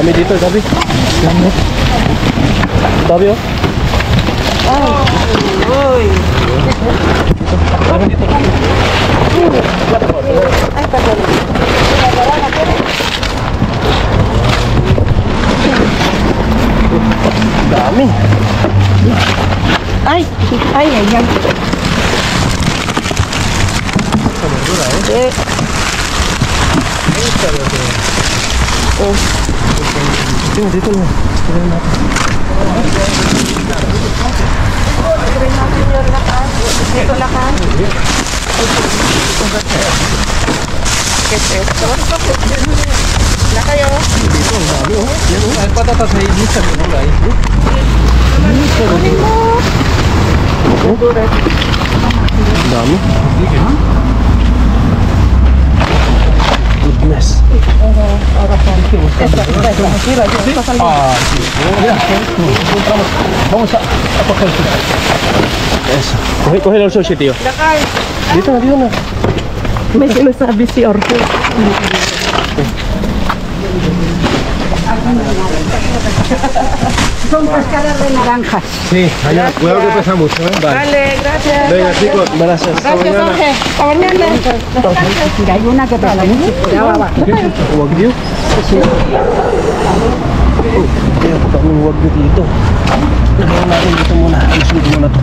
Dami dito, dami. Dami oh. Uy. Dami dito. Ay, pagod. Dami. Ay, yan. Eh. Oh. Dito na. Try natin yung lakas. Dito lakas. Na kayo. Dito, dami oh. Yan oh. Ay, patatas na inisan mo guys. Kunin mo. Dami. Goodness. Vamos a coger. Eso. Coge el sushi, tío. Lakay. Dito na. May sinasabi si Orso. Son cascadas de naranjas. Sí, allá. Cuidado que pesamos, ¿eh? Vale. Vale, gracias. Venga, chicos. Gracias. Gracias, Jorge. Hasta mañana. Hay una que para ya va. Wagyu? Kaya daming wagyu dito. Lagyan natin dito muna. Ayusin ko muna to.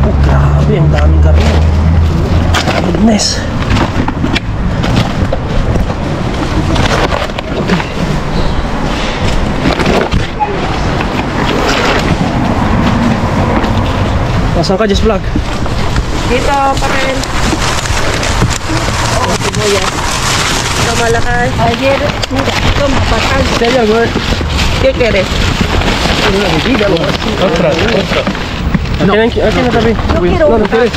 Oh, grabe. Ang daming karne. Goodness. Okay. Nasaan ka, Jess Vlog? Dito pa rin. Oh, sibuyas. Ito malakas. Ayer, mira, ito mapatag. Kaya, girl. ¿Qué quieres? Otra. Aquí na tabi. No quiero No, una. no quieres.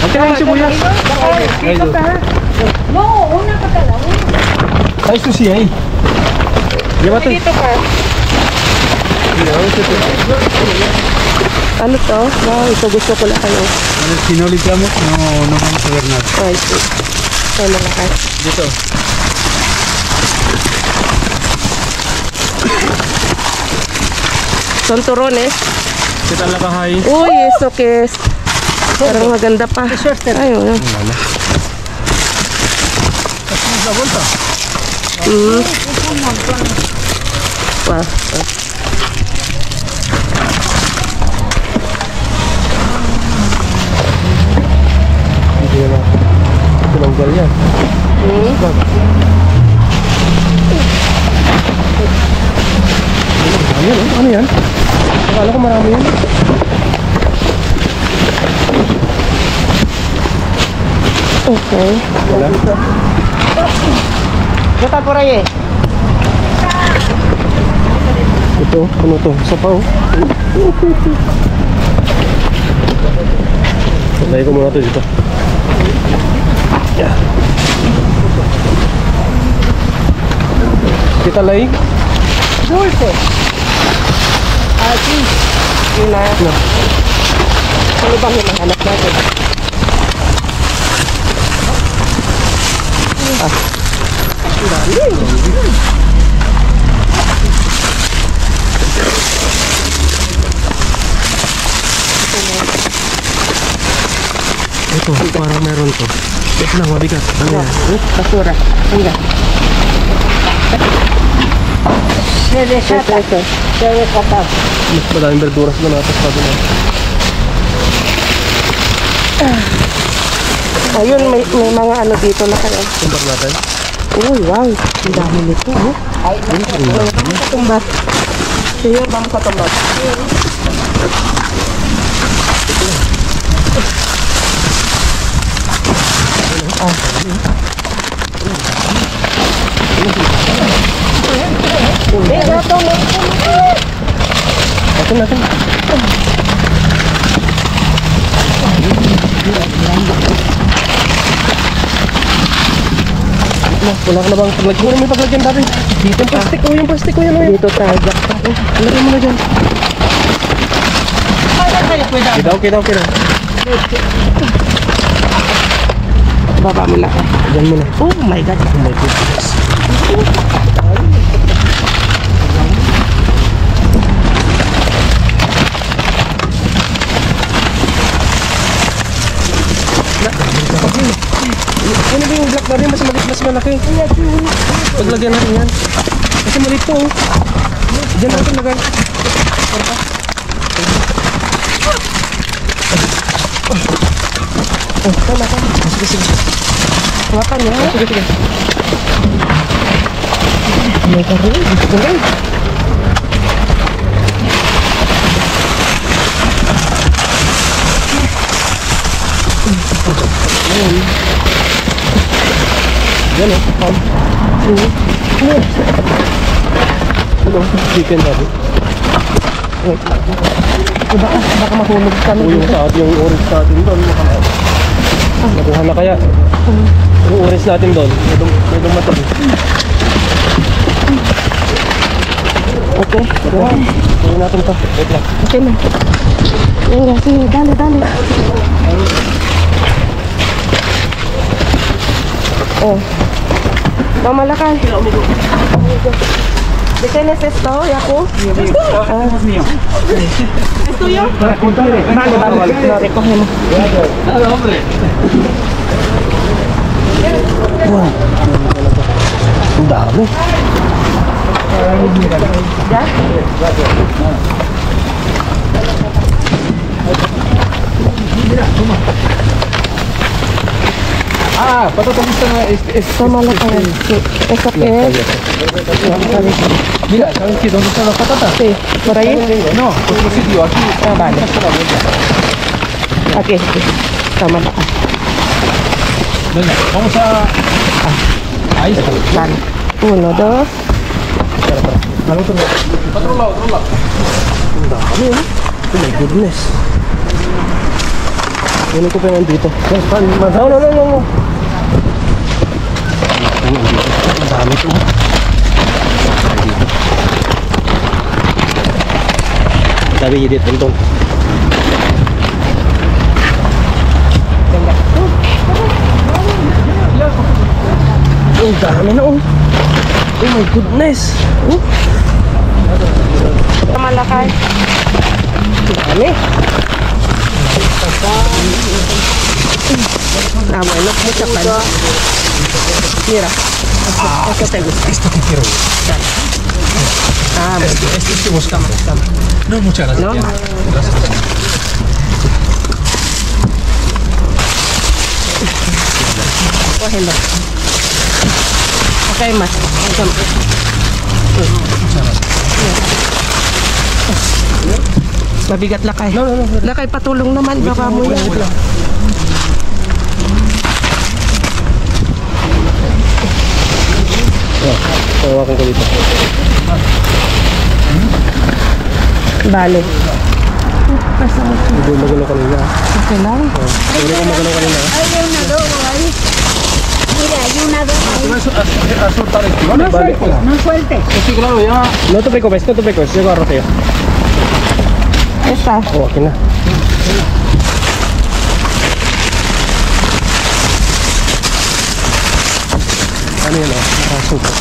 Aquí na yung sibuyas. Dito pa. No, una pa cada uno. Ay, sushi ahí. Llévate. Dito pa. Ano to? Wow, ito gusto ko lang kayo. Si no limpiamos, no vamos a ver nada. Ay, sí. Ito malakas. Dito. Son turones. ¿Qué tal la caja ahí? Uy, eso que es. Parang maganda pa. Ay, wala. ¿Hacemos la vuelta? Wow. Tinanggal yan. Ano yan? Akala ko marami yan. Okay. Wala. ¿Qué tal por ahí? Ito, ano to? Isa pa oh. Lagay ko muna ito dito. Yeah. Kita laig? Dulce. Aquí. Yun na. Ano bang hinahanap natin? Ito, parang meron to. Ito lang, mabigat. Ano yan? Basura. Mira. Se desata. Se desata. Mas madaming verduras na natas pa doon. Ayun, may mga ano dito na kayo. Tumbar natin. Uy, wow. Ang dami nito, oh. Ay, vamos a tumbar. Sige, vamos a tumbar. Atin natin. Wala ka na bang paglagyan? Wala may paglagyan dati. Dito yung plastic ko, yung plastic ko yan. Dito tayo. Lagyan mo na dyan. Okay daw. Baba mo lang. Dyan mo na. Oh my God. Oh my goodness. Ano ba yung blackberry? Mas maliit, mas malaki. Paglagyan natin yan. Kasi maliit to, oh. Diyan natin lagay. Oh, tama. Sige. Hawakan niya. Sige. May karne. Gusto ko lang. Yan o. Ano? Chicken natin. Wait. Baka mahulog kami O yung dito. sa atin, yung orange natin doon. Nakuha na kaya. Yung orange natin doon. May dumatag. Okay. Kunin natin ito. Wait lang. Okay na. Yan, sige. Dali. Oh. Mamalakay. ¿De quién es esto, Yaku? ¿Es tuyo? Vale. Lo recogemos. Wow. Ang dami. ¿Ya? Ah, patatas está Mamalakay. Sí. ¿Eso qué es? Mira, ¿sabes qué? ¿Dónde están las patatas? Sí. ¿Por ahí? No, otro sitio, aquí. Ah, vale. Aquí. Mamalakay. Venga, vamos a... ahí está. Vale. 1, 2. Al otro lado. Otro lado. Ang dami, oh. Oh my goodness. Kunin ko pa yan dito. No. Ang dami ito. Dami hidit ito. Ang dami na, oh. Oh my goodness. Oh. Mamalakay. Dami. Ah, bueno, mucha pan. Mira. Esto que quiero. Ah, Esto que buscamos. No, muchas gracias. ¿no? Ya. Gracias. Cógelo. Acá hay más. Mabigat lakay. No. Lakay, patulong naman. Baka mo yan. Tawakan ko dito. Bale. Medyo magulo kanina. Okay lang. Pwede ko magulo kanina. A soltar esto, ¿vale? Vale. Sí, claro, ya. No te preocupes. Yo agarro tayo. Esta. Oh, aquí na. Ano yan, oh? Nakasuko.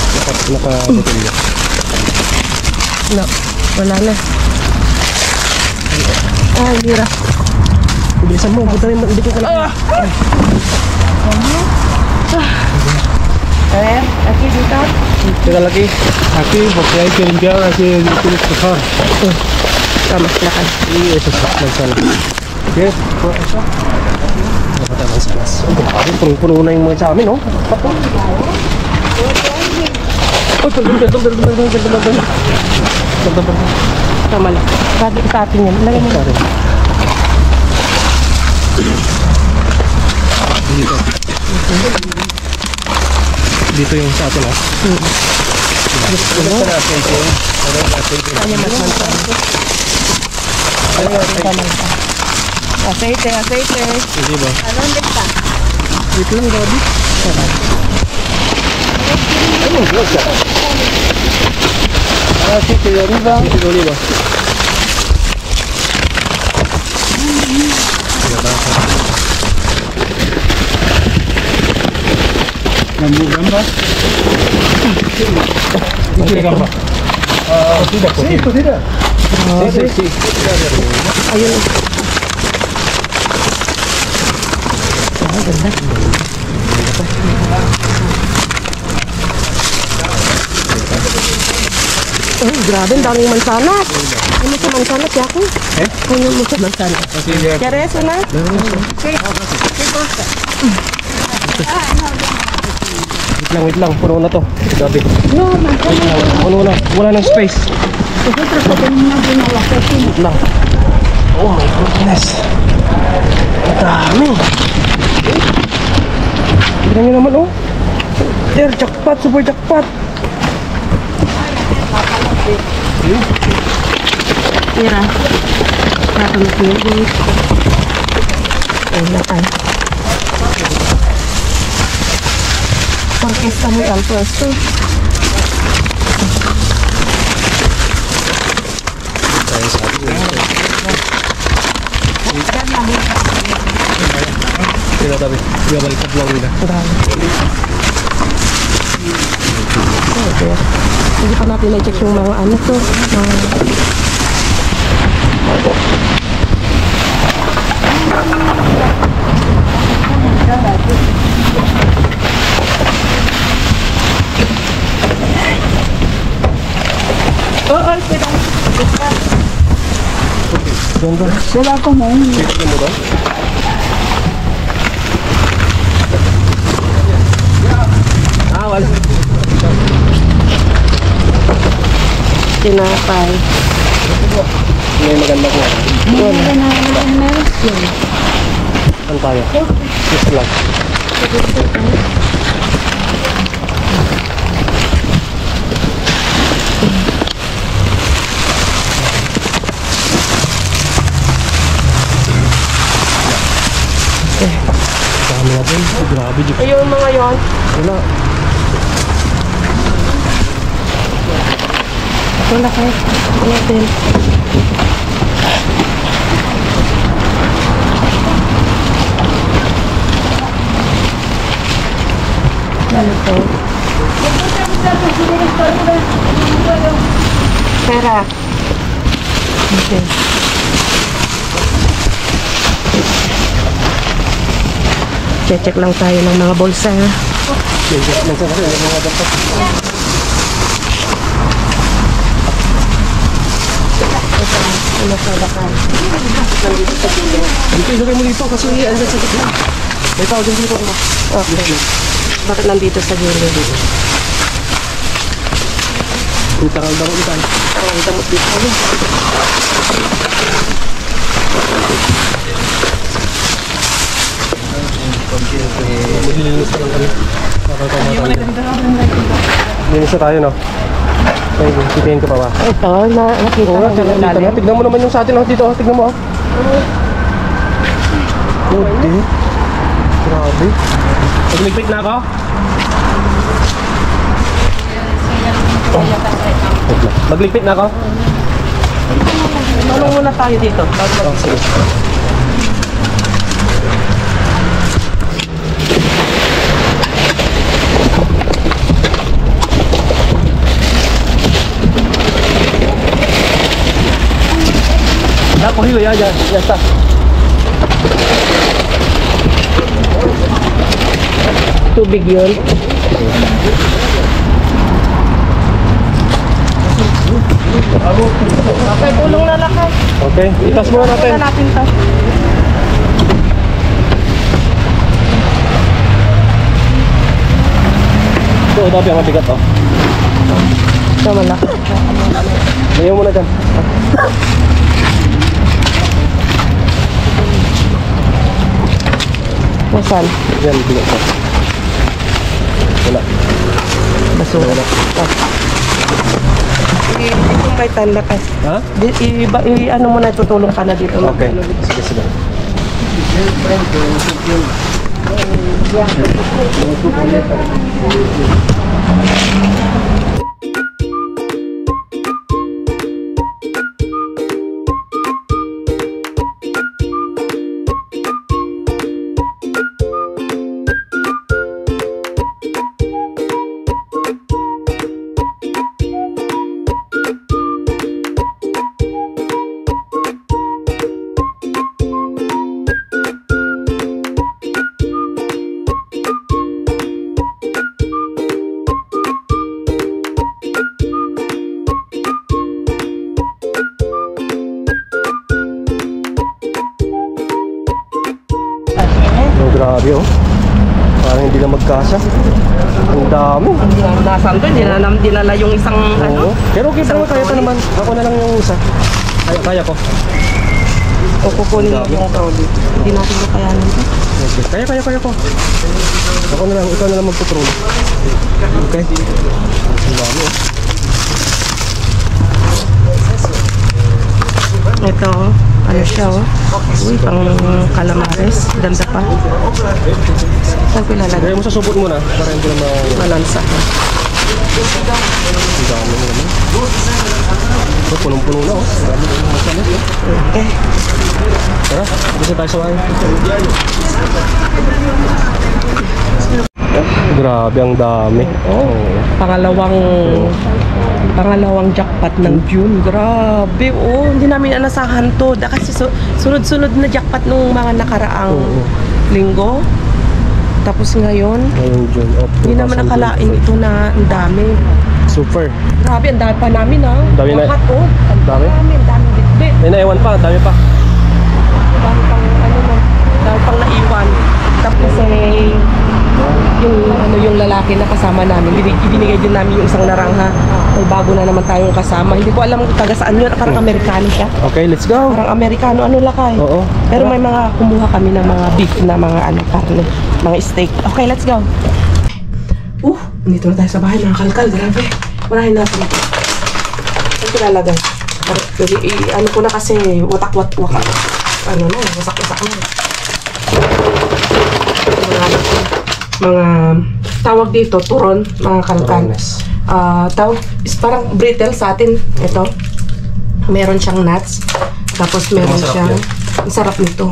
Naka-botelya. No. Wala na. Ay, mira. Bilisan mo. Punta rin. Hindi ko kailangan. A ver, aquí dito. Teka lagi. Aquí, porque hay que limpiar, hay que despejar. Tama, lakay. Y eso es manzana. ¿Quieres? ¿Eso? Dapat mansanas. Oh, grabe. Punong-puno na yung mga sa amin, oh. Pato. Oh, perdón. Tama lang. Bakit sa atin yan? Lagay mo. Sorry. Dito yung sa atin, oh. Kanya mas mansan. Aceite. Hindi ba? ¿Dónde está? Wait lang, Gabi. Ano yung vlog ka? Aceite de oliva. Aceite de oliva. ¿Gambas? ¿Qué quiere gamba? Cocida. Sí. Ayun. Ah, ganda. Ay, grabe, ang daming mansanas. Ano sa mansanas, Yako? Eh? Ano mo sa mansanas? Kereso na? Wait lang, puno na to. Grabe. No, mansanas. Puno na, wala nang space. Wait lang. Oh my goodness. Ang dami. Tignan nyo naman, oh. There, jackpot, super jackpot. Tira. Nakamit niyo, guys. Ay, nakan. Orkesta mo ang pwesto. Sila tabi, baliktad lang nila. Hindi pa natin na-check yung mga ano to. Ganda. Wala ko mo. Tignan mo doon. Wala. Tinapay. May maganda ko. Ano tayo? Yes lang. Dami na din. Grabe dito. Yung mga yon. Wala. Wala kayo. Wala din. Ano to? Pera. Okay. Check lang tayo ng mga bolsa. Dito, ilagay mo dito kasi ano sa gitna. May tao dyan dito. Okay. Bakit nandito sa gilid? Ang tangal daw ito. Ang damot dito. Maglilinis lang kami. Linis na tayo, no? Okay, tipihin ko pa ba? Ito, nakita Oo ko nga, yung lalim. tignan mo naman yung sa atin, oh. Dito, oh. Tignan mo, oh. Grabe. Grabe. Magligpit na ako? Magligpit na ako? Tulong muna tayo dito. Oh, sige. Ya, cogido ya está. Tubig yun. Okay, tulong na lang. Okay, itas muna natin. Tulong na natin to. Ito, ito yung mabigat, oh. Ito malaki. Layo muna dyan. Nasaan? Yan, bigat ko. Wala. Basura. Wala. Kung may tanlakas. Ha? Ano mo na, tutulong ka na dito. Okay, sige, sige. Grabe oh. Parang hindi na magkasya. Ang dami. Hindi na nasaan to, hindi na dinala yung isang ano. Pero okay pa, kaya pa naman. Ako na lang yung isa. Kaya ko. O kukunin mo yung trolley. Hindi natin makayanan to. Okay. Kaya ko. Ako na lang, ikaw na lang magtutrol. Okay. Ang dami oh. Ito, ano siya oh. Uy, pang calamares. Ganda pa. Saan ko ilalagay? Gaya mo sa subot muna para hindi na Malansa. ang dami mo naman. So, punong-puno na oh. Ang dami na masalit eh. Okay. Tara, gusto tayo sa wine. Grabe, ang dami. Oh, pangalawang jackpot ng June. Grabe, oh. Hindi namin inasahan to. Kasi sunod-sunod na jackpot nung mga nakaraang linggo. Tapos ngayon, June of hindi naman nakalain ito na ang dami. Super. Grabe, ang dami pa namin ha. Dami na. Wakat, oh. Ang Dami? dami bitbit. May naiwan pa, dami pa. Dami pang dami pang naiwan. Tapos yung lalaki na kasama namin, ibinigay din namin yung isang narangha. May bago na naman tayong kasama. Hindi ko alam kung taga saan yun. Parang Amerikano siya. Okay, let's go. Parang Amerikano, ano lakay. Oo. Pero may mga kumuha kami ng mga beef na mga karne, mga steak. Okay, let's go. Dito na tayo sa bahay, mga kalkal. Grabe. Marahin natin ito. Ano pinalagay? Ano ko na kasi, watak-watak. Ano na, wasak-wasak na. Mga tawag dito, turon, mga kalkal. Parang brittle sa atin. Ito. Meron siyang nuts. Tapos meron siyang... Ang sarap nito.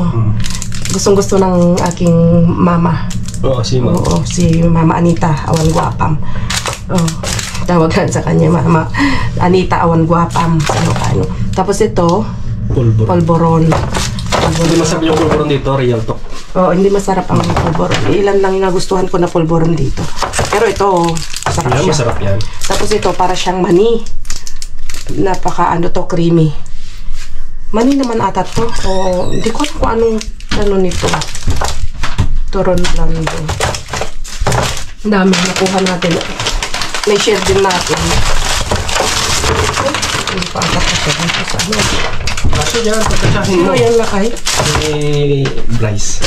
Gustong-gusto ng aking mama. Oo, si Mama. Oo, si Mama Anita, awan guwapam. Oh, tawagan sa kanya, Mama Anita, awan guwapam. Ano. Tapos ito, polvoron. Hindi masarap yung pulburon dito, real talk. Oo, hindi masarap ang polvoron. Ilan lang yung nagustuhan ko na polvoron dito. Pero ito, masarap siya. Masarap yan. Tapos ito, para siyang mani. Napaka creamy. Mani naman ata to. O, hindi ko alam kung anong nito. Turon blando. Ang dami nakuha natin. May share din natin. Hindi pa ata pa siya dito sa ano. Kaso dyan, pagkasyahin mo. Sino yan lakay? Blaise.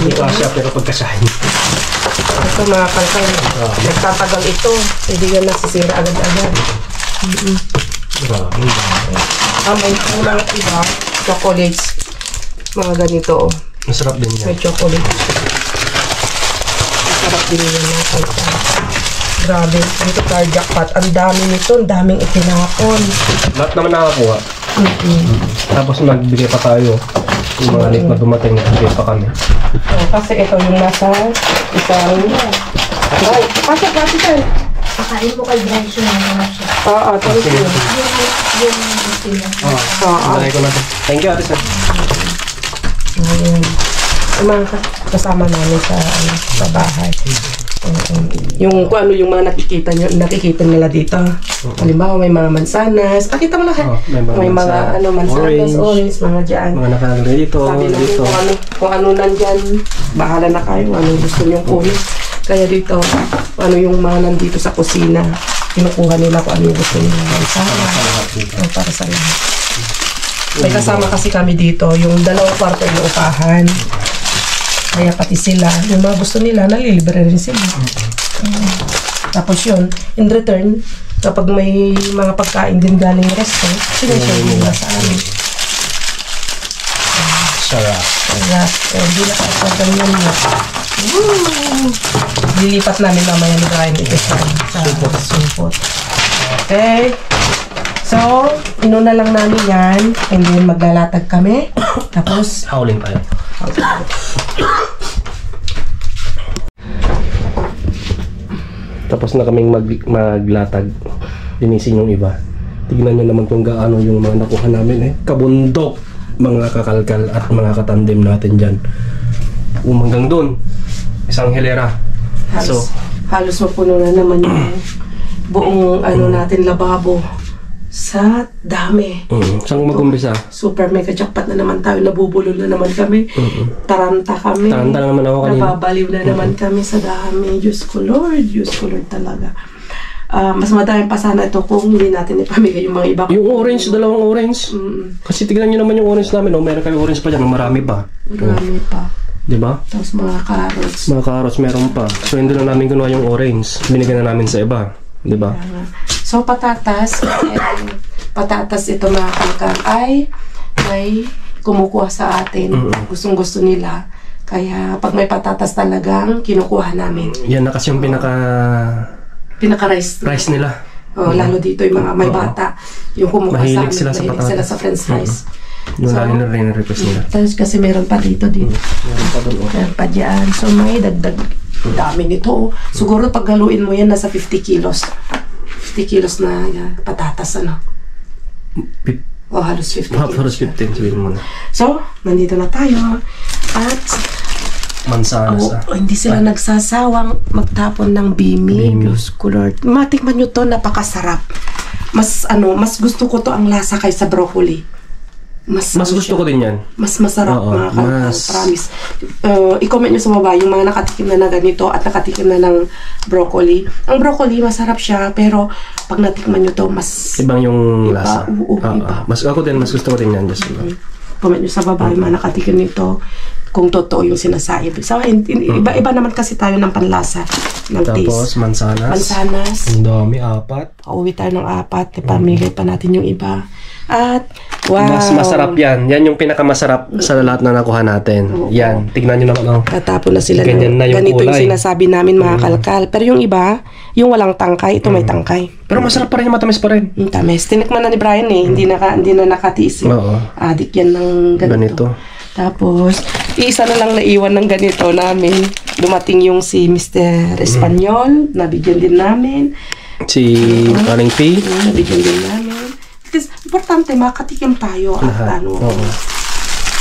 Hindi pa siya, pero pagkasyahin. Ito mga kalkal. Nagtatagal ito. Hindi yan nasisira agad-agad. Grabe. May mga iba. Chocolates. Mga ganito. Masarap din yan. May chocolate. Masarap din yan mga kalkal. Grabe. Dito tayo jackpot. Ang dami nito. Ang daming itinapon. Lahat naman nakakuha. Tapos nagbigay pa tayo. Yung mga late na dumating, nagbigay pa kami. Kasi ito yung nasa isang... Ay, pasok kasi tayo. Pakain mo kay Bryce yung mga siya. Thank you. Yung gusto niya. Lagay ko natin. Thank you, Ate Sir. Ayan. Yung mga kasama namin sa bahay. Yung kung ano yung mga nakikita nila dito. Halimbawa may mga mansanas. Pakita mo lang ha. May mga mansanas, orange, mga dyan. Mga nakalagay dito, Sabi namin dito. kung ano nandyan, bahala na kayo, ano gusto niyong kunin. Kaya dito, ano yung mga nandito sa kusina, kinukuha nila kung ano yung gusto nila. Para sa lahat. May kasama kasi kami dito, yung 2 kwarto yung upahan. Kaya pati sila, yung mga gusto nila, nalilibre rin sila. Tapos yun, in return, kapag may mga pagkain din galing resto, sinishare nila sa amin. Sarap. Kaya, hindi na kapag ganyan na. Lilipat namin mamaya ni Brian ito sa supot. Okay. So, inuna lang namin yan. And then, maglalatag kami. Tapos, Howling tayo. Tapos na kaming maglatag. Linisin yung iba. Tignan nyo naman kung gaano yung mga nakuha namin kabundok, mga kakalkal at mga katandem natin dyan. Hanggang doon, isang hilera. halos mapuno na naman yung buong natin lababo. Sa dami. Saan mag-umpisa? Super mega jackpot na naman tayo. Nabubulol na naman kami. Taranta kami. Taranta na naman ako kanina. Nababaliw na naman kami sa dami. Diyos ko Lord talaga. Mas madami pa sana ito kung hindi natin ipamigay yung mga iba. Yung orange, dalawang orange. Kasi tignan nyo naman yung orange namin. Meron kayo orange pa dyan. Marami pa. Marami pa. Diba? Tapos mga carrots. Mga carrots meron pa. So hindi lang namin kinuha yung orange. Binigyan na namin sa iba. Diba? So patatas. Patatas ito mga kalkal ay may kumukuha sa atin. Gustong gusto nila. Kaya pag may patatas talagang kinukuha namin. Yan na kasi yung Pinaka-rice nila. Lalo dito yung mga may bata. Yung kumukuha Mahilig sa amin. sila sa Sila sa french fries. Yung lalo na rin request nila. Tapos kasi meron pa dito. Meron pa doon. Meron pa dyan. So may dagdag dami nito. Siguro pag haluin mo yan, nasa 50 kilos. 50 kilos na patatas, ano? Halos 50 kilos. Halos 15, sabihin mo na. So, nandito na tayo. At mansanas hindi sila nagsasawang magtapon ng bimi. Diyos ko Lord. Matikman nyo to, napakasarap. Mas gusto ko to ang lasa kaysa broccoli. Mas gusto ko din yan. Mas masarap mga kalkal. Promise. I-comment nyo sa baba yung mga nakatikim na ganito at nakatikim na ng broccoli. Ang broccoli, masarap siya. Pero pag natikman nyo to, mas ibang yung lasa. Iba. Ako din, mas gusto ko din yan. Comment nyo sa baba yung mga nakatikim nito kung totoo yung sinasabi. So, iba-iba naman kasi tayo ng panlasa ng taste. Tapos, mansanas. Ang dami, 4. Pauwi tayo ng 4. Pamigay pa natin yung iba. At, wow. Mas masarap yan. Yan yung pinakamasarap sa lahat na nakuha natin. Yan. Tignan nyo naman. Tatapon na sila. Ganyan na yung ganito kulay. Yung sinasabi namin mga kalkal. Pero yung iba, yung walang tangkay, ito may tangkay. Pero masarap pa rin yung matamis pa rin. Tamis. Tinikman na ni Brian eh. Hindi na nakatiis. Adik yan ng ganito. Tapos, isa na lang naiwan ng ganito namin. Dumating yung si Mr. Espanyol. Nabigyan din namin. Si Paring P. Nabigyan din namin. Importante, makatikim tayo.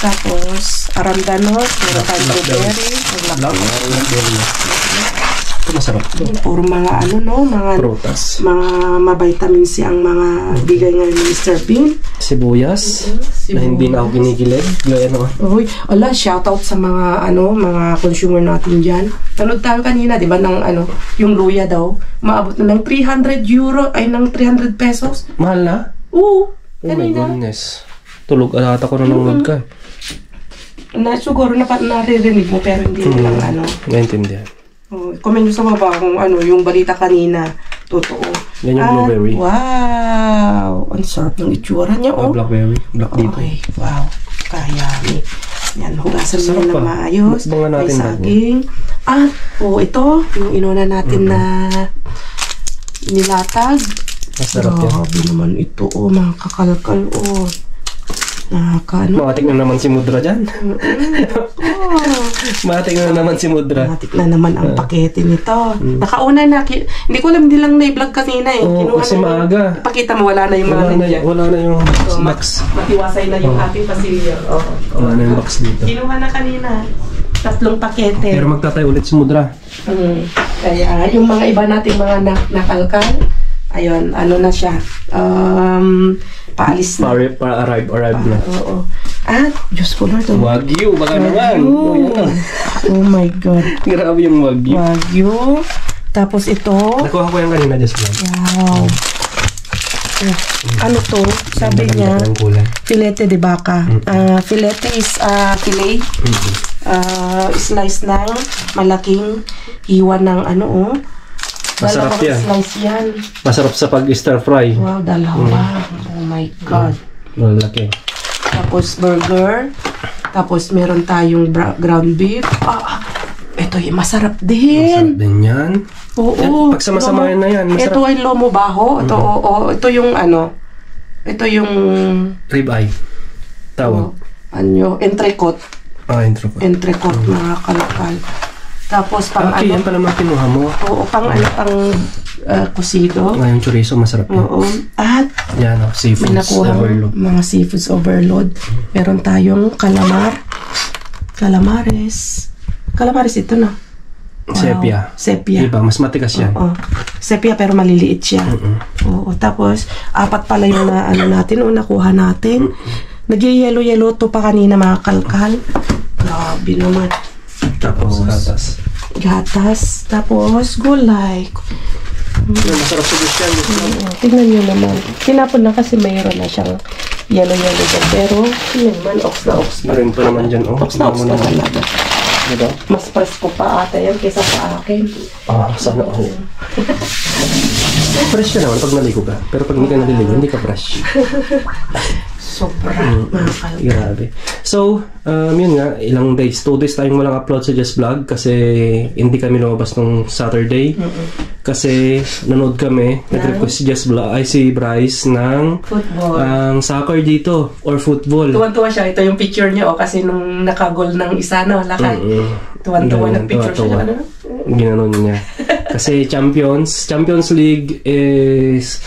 Tapos, arandanos. Meron tayong blueberry. Blackberry. Ito masarap. Puro mga mga prutas. Mga ma-vitamin C ang mga bigay ngayon ni Mr. Bean. Sibuyas. Na hindi na ako kinikilig. Gaya naman. Uy, shoutout sa mga mga consumer natin diyan. Nanood tayo kanina, 'di ba, ng yung luya daw, maabot na ng 300 euro ay ng 300 pesos. Mahal na? Oo. Oh my goodness. Tulog alata ko na ng ka. Siguro naririnig mo pero hindi mo lang naintindihan. Comment nyo sa baba kung yung balita kanina. Totoo. Yan yung blueberry. Wow! Ang sarap ng itsura niya, Blackberry. Black dito. Okay, wow. Kaya, yan, hugasan mo na maayos. Bangan natin may saging. At, ito, yung inuna natin na nilatag. Masarap yan. Grabe naman ito, mga kakalkal, Matik na naman si Mudra dyan. Matik na naman si Mudra. Matik na naman ang pakete nito. Nakauna na. Hindi ko alam, hindi lang na-vlog kanina eh. Kasi maaga. Ipakita mo, wala na yung mga nandiyan. Wala na yung box. Matiwasay na yung ating pasilyo. Wala na yung box dito. Kinuha na kanina. 3 pakete. Pero magtatay ulit si Mudra. Kaya yung mga iba nating mga nakalkal, ayun, na siya. Paalis na. Arrive na. Oo. At, Diyos ko Lord. Wagyu, baka naman. Oh my God. Grabe yung Wagyu. Wagyu. Tapos ito. Nakuha ko yung kanina, just lang. Wow. Ano to? Sabi niya, filete de baka. Filete is fillet. Slice ng malaking hiwa ng masarap yan. Slice yan. Masarap sa pag-stir fry. Wow, dalawa. Oh my God. Malaki. Tapos burger. Tapos meron tayong ground beef. Ito yung masarap din. Masarap din yan. Oo. Pagsama-samahin na yan. Masarap. Ito ay lomo baho. Ito yung ito yung rib eye. Tawag. Entrecot. Entrecot. Entrecot, mga kalkal. Tapos pang yan pala mga kinuha mo. Oo, pang kusido. Ngayong chorizo, masarap yan. Oo. At yan, seafoods overload. Mga seafoods overload. Meron tayong calamares. Calamares ito na. Sepia. Sepia. Diba? Mas matigas yan. Oo. Sepia pero maliliit siya. Oo. Tapos, 4 pala yung na, ano natin, o nakuha natin. Nag-yellow-yellow to pa kanina mga kalkal. Grabe naman. Tapos gatas. Gatas. Tapos, gulay. Masarap sa gusto yan. Tingnan nyo naman. Tinapon na kasi mayroon na siyang yellow-yellow dyan. Pero, yun naman, ox na ox pa. Meron pa naman dyan. Ox na ox na talaga. Diba? Mas presko pa ata yan kaysa sa akin. Sana ako. Fresh ka naman pag naligo ka. Pero pag hindi ka naliligo, hindi ka fresh. Sobra. Mga kalkal. Grabe. So, yun nga, ilang days, 2 days tayong walang upload sa Just Vlog kasi hindi kami lumabas nung Saturday. Kasi nanood kami, nag-request si Just Vlog, ay si Bryce ng Football. soccer dito or football. Tuwan-tuwa siya. Ito yung picture niya, kasi nung nakagol ng isa, no? Lakay. Tuwan-tuwa ng picture siya. Ano? Ginanon niya. Kasi Champions League is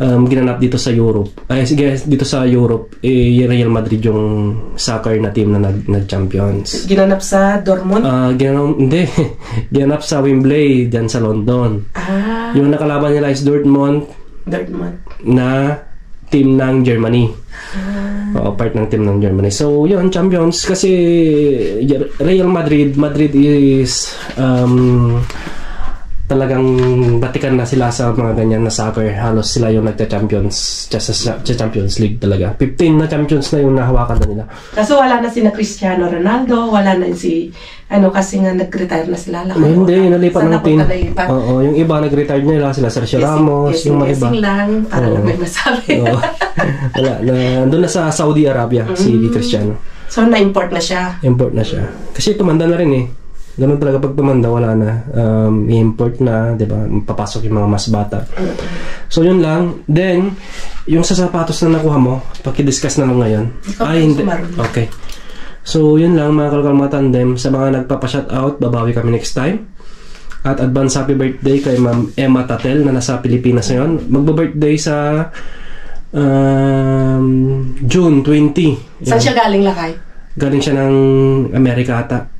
ginanap dito sa Europe. Ay, dito sa Europe, Real Madrid yung soccer na team na nag-champions. Ginanap sa Dortmund? Hindi. Ginanap sa Wembley, dyan sa London. Yung nakalaban nila is Dortmund na team ng Germany. Part ng team ng Germany. So, yun, champions. Kasi Real Madrid is talagang batikan na sila sa mga ganyan na soccer. Halos sila yung nagta-champions sa Champions League talaga. 15 na champions na yung nahawakan na nila. Kaso wala na si Cristiano Ronaldo, wala na si kasi nga nag-retire na sila. Hindi, nalipat ng team. Oo, yung iba nag-retire nila, sila Sergio Ramos, yung mga iba. Lang, para lang may masabi. Wala, nandun na sa Saudi Arabia si Cristiano. So, na-import na siya? Import na siya. Kasi tumanda na rin eh. Ganun talaga pag tumanda, wala na. I-import na, di ba? Papasok yung mga mas bata. So, yun lang. Then, yung sa sapatos na nakuha mo, paki-discuss na lang ngayon. Hindi. Okay. So, yun lang mga kalkal mga tandem. Sa mga nagpapa-shoutout, babawi kami next time. At advance happy birthday kay Ma'am Emma Tatel na nasa Pilipinas ngayon. Magba-birthday sa June 20. Saan siya galing, Lakay? Galing siya ng Amerika ata.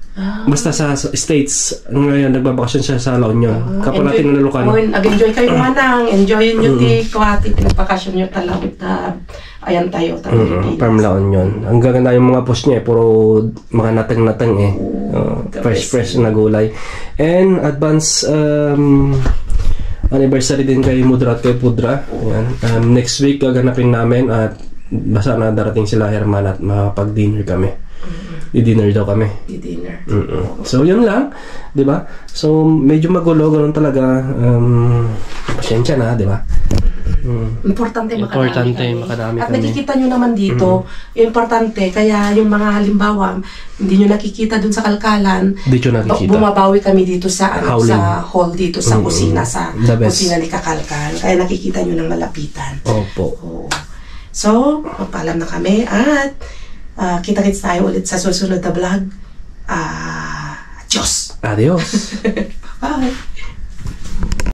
Basta sa States ngayon nagbabakasyon siya sa La Union. Kapag natin nalukan. Enjoy kayo manang. Enjoy nyo Kuwati. Pinagpakasyon nyo talawit na ayan tayo. From La Union. Ang gaganda yung mga post niya puro mga natang-natang eh. Fresh na gulay. And advance anniversary din kay Mudra at kay Pudra. Ayan. Next week gaganapin namin at basta na darating sila Herman at makapag-dinner kami. I-dinner daw kami. I-dinner. So, yun lang. Diba? So, medyo magulo. Ganun talaga. Pasensya na, diba? Importante makadami kami. At kami. nakikita nyo naman dito, importante, kaya yung mga halimbawa, hindi nyo nakikita dun sa kalkalan, dito nakikita. Bumabawi kami dito sa sa hall dito, sa kusina, sa kusina ni Kakalkal. Kaya nakikita nyo ng malapitan. Opo. So, magpaalam na kami at kita-kits tayo ulit sa susunod na vlog. Adios! Adios! Bye!